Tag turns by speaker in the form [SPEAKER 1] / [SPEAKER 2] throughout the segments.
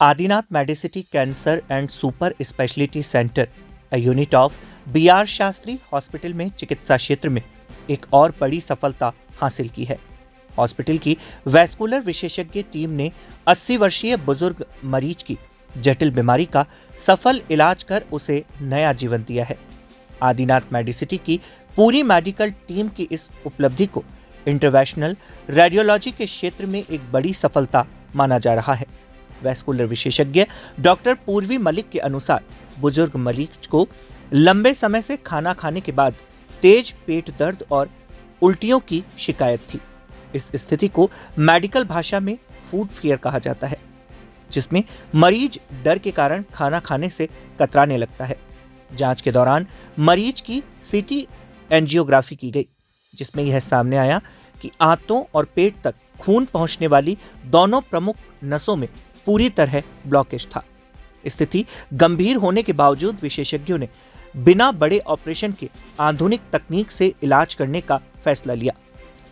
[SPEAKER 1] Adinath Medicity Cancer and Super Specialty Center, a unit of BR Shastri hospital में चिकित्सा क्षेत्र में एक और बड़ी सफलता हासिल की है। हॉस्पिटल की वैस्कुलर विशेषज्ञ टीम ने 80 वर्षीय बुजुर्ग मरीज की जटिल बीमारी का सफल इलाज कर उसे नया जीवन दिया है। आदिनाथ मेडिसिटी की पूरी मेडिकल टीम की इस उपलब्धि को इंटरवेंशनल रेडियोलॉजी के क्षेत्र में एक बड़ी सफलता माना जा रहा है। वैस्कुलर विशेषज्ञ डॉक्टर पूर्वी मलिक के अनुसार बुजुर्ग मरीज को लंबे समय से खाना खाने के बाद तेज पेट दर्द और उल्टियों की शिकायत थी। इस स्थिति को मेडिकल भाषा में फूड फियर कहा जाता है, जिसमें मरीज डर के कारण खाना खाने से कतराने लगता है। जांच के दौरान मरीज की सीटी एंजियोग्राफी की गई, जिसमें यह सामने आया कि आंतों और पेट तक खून पहुंचने वाली दोनों प्रमुख नसों में पूरी तरह ब्लॉकेज था। स्थिति गंभीर होने के बावजूद विशेषज्ञों ने बिना बड़े ऑपरेशन के आधुनिक तकनीक से इलाज करने का फैसला लिया।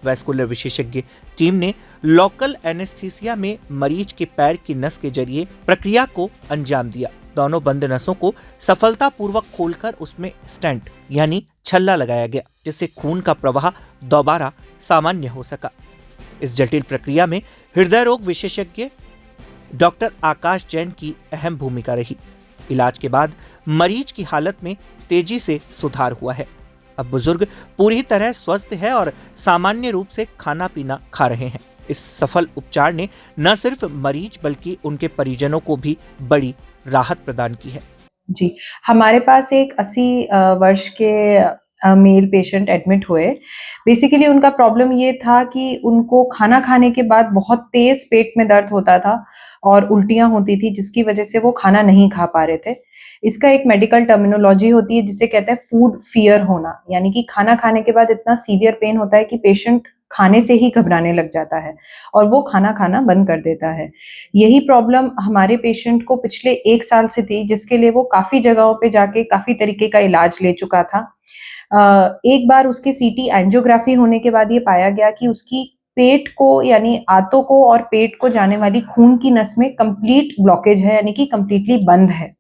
[SPEAKER 1] वैस्कुलर विशेषज्ञ टीम ने लोकल एनेस्थीसिया में मरीज के पैर की नस के जरिए प्रक्रिया को अंजाम दिया। दोनों बंद नसों को सफलतापूर्वक खोलकर उसमें स्टेंट यानी छल्ला लगाया गया, जिससे खून का प्रवाह दोबारा सामान्य हो सका। इस जटिल प्रक्रिया में हृदय रोग विशेषज्ञ डॉक्टर आकाश जैन की अहम भूमिका रही। इलाज के बाद मरीज की हालत में तेजी से सुधार हुआ है। अब बुजुर्ग पूरी तरह स्वस्थ है और सामान्य रूप से खाना पीना खा रहे हैं। इस सफल उपचार ने न सिर्फ मरीज बल्कि उनके परिजनों को भी बड़ी राहत प्रदान की है।
[SPEAKER 2] जी, हमारे पास एक 80 वर्ष के मेल पेशेंट एडमिट हुए। बेसिकली उनका प्रॉब्लम ये था कि उनको खाना खाने के बाद बहुत तेज पेट में दर्द होता था और उल्टियां होती थी, जिसकी वजह से वो खाना नहीं खा पा रहे थे। इसका एक मेडिकल टर्मिनोलॉजी होती है जिसे कहते हैं फूड फियर होना, यानी कि खाना खाने के बाद इतना सीवियर पेन होता है कि पेशेंट खाने से ही घबराने लग जाता है और वो खाना खाना बंद कर देता है। यही प्रॉब्लम हमारे पेशेंट को पिछले 1 साल से थी, जिसके लिए वो काफी जगहों पे जाके काफी तरीके का इलाज ले चुका था। एक बार उसकी सीटी एंजियोग्राफी होने के बाद ये पाया गया कि उसकी पेट को यानी आंतों को और पेट को जाने वाली खून की नस में कंप्लीट ब्लॉकेज है, यानी कि कंप्लीटली बंद है।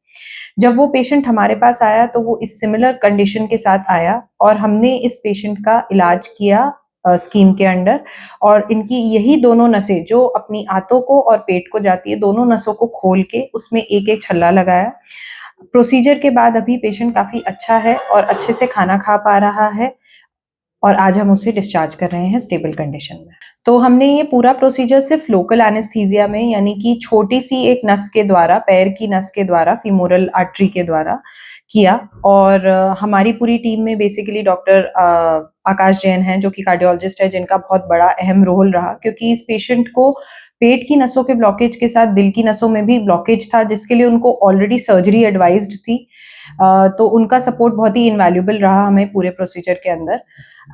[SPEAKER 2] जब वो पेशेंट हमारे पास आया तो वो इस सिमिलर कंडीशन के साथ आया और हमने इस पेशेंट का इलाज किया स्कीम के अंडर, और इनकी यही दोनों नसें जो अपनी आंतों को और पेट को जाती है, दोनों नसों को खोल के उसमें एक एक छल्ला लगाया। प्रोसीजर के बाद अभी पेशेंट काफी अच्छा है और अच्छे से खाना खा पा रहा है और आज हम उसे डिस्चार्ज कर रहे हैं स्टेबल कंडीशन में। तो हमने ये पूरा प्रोसीजर सिर्फ लोकल एनेस्थीसिया में, यानी कि छोटी सी एक नस के द्वारा, पैर की नस के द्वारा, फीमोरल आर्टरी के द्वारा किया। और हमारी पूरी टीम में बेसिकली डॉक्टर आकाश जैन हैं जो कि कार्डियोलॉजिस्ट है, जिनका बहुत बड़ा अहम रोल रहा, क्योंकि इस पेशेंट को पेट की नसों के ब्लॉकेज के साथ दिल की नसों में भी ब्लॉकेज था, जिसके लिए उनको ऑलरेडी सर्जरी एडवाइज्ड थी। तो उनका सपोर्ट बहुत ही इनवैल्यूएबल रहा हमें पूरे प्रोसीजर के अंदर।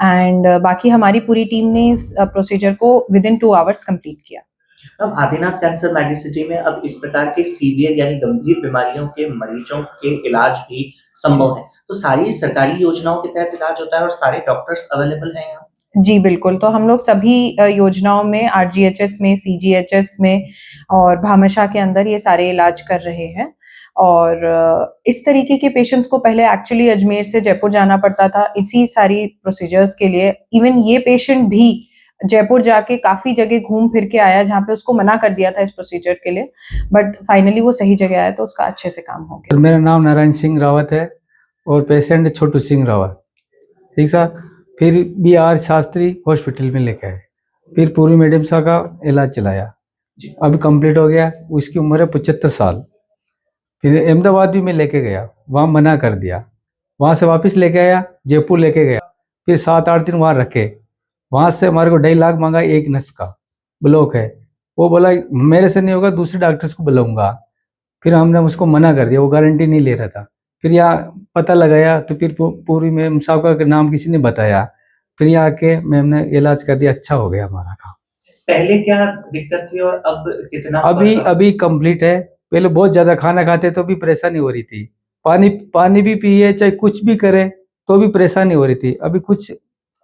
[SPEAKER 2] एंड बाकी हमारी पूरी टीम ने इस प्रोसीजर को विद इन 2 आवर्स कंप्लीट किया।
[SPEAKER 3] अब आदिनाथ कैंसर मेडिसिटी में अब इस प्रकार के सीवियर यानी गंभीर बीमारियों के मरीजों के इलाज भी संभव है, तो सारी सरकारी योजनाओं के तहत इलाज होता है और सारे डॉक्टर्स अवेलेबल हैं यहाँ?
[SPEAKER 2] जी बिल्कुल, तो हम लोग सभी योजनाओं में, आरजीएचएस में, सीजीएचएस में और भामाशाह के अंदर ये सारे इलाज कर रहे हैं। और इस तरीके के पेशेंट्स को पहले एक्चुअली अजमेर से जयपुर जाना पड़ता था इसी सारी प्रोसीजर्स के लिए। इवन ये पेशेंट भी जयपुर जाके काफी जगह घूम फिर के आया जहाँ पे उसको मना कर दिया था इस प्रोसीजर के लिए, बट फाइनली वो सही जगह आया तो उसका अच्छे से काम हो गया।
[SPEAKER 4] मेरा नाम नारायण सिंह रावत है और पेशेंट छोटू सिंह रावत। ठीक सर, फिर BR शास्त्री हॉस्पिटल में लेके आए, फिर पूरी मेडियम सा का इलाज चलाया, अभी कंप्लीट हो गया। उसकी उम्र है 75 साल। फिर अहमदाबाद भी मैं लेके गया, वहाँ मना कर दिया, वहाँ से वापस लेके आया, जयपुर लेके गया, फिर 7-8 दिन वहाँ रखे। वहाँ से हमारे को 2.5 लाख मांगा, एक नस का ब्लॉक है। वो बोला मेरे से नहीं होगा, दूसरे डॉक्टर्स को बुलाऊंगा। फिर हमने उसको मना कर दिया, वो गारंटी नहीं ले रहा था। फिर यहाँ पता लगाया तो फिर पूरी मैम साहब का नाम किसी ने बताया, फिर यहाँ आके मैम ने इलाज कर दिया, अच्छा हो गया हमारा काम।
[SPEAKER 3] पहले क्या दिक्कत थी और अब कितना?
[SPEAKER 4] अभी कंप्लीट है। पहले बहुत ज्यादा खाना खाते तो भी परेशानी हो रही थी, पानी भी पिए चाहे कुछ भी करे तो भी परेशानी हो रही थी। अभी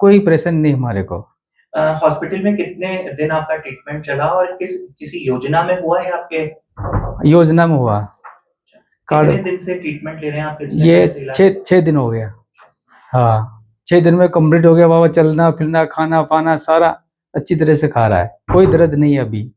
[SPEAKER 4] कोई परेशानी नहीं हमारे को।
[SPEAKER 3] हॉस्पिटल में कितने दिन आपका ट्रीटमेंट चला और किसी योजना में हुआ है आपके?
[SPEAKER 4] योजना में हुआ कार्ड।
[SPEAKER 3] कितने दिन से ट्रीटमेंट ले रहे हैं आप?
[SPEAKER 4] ये 6 दिन हो गया। हाँ 6 दिन में कंप्लीट हो गया बाबा, चलना फिरना खाना पाना सारा अच्छी तरह से खा रहा है, कोई दर्द नहीं है अभी।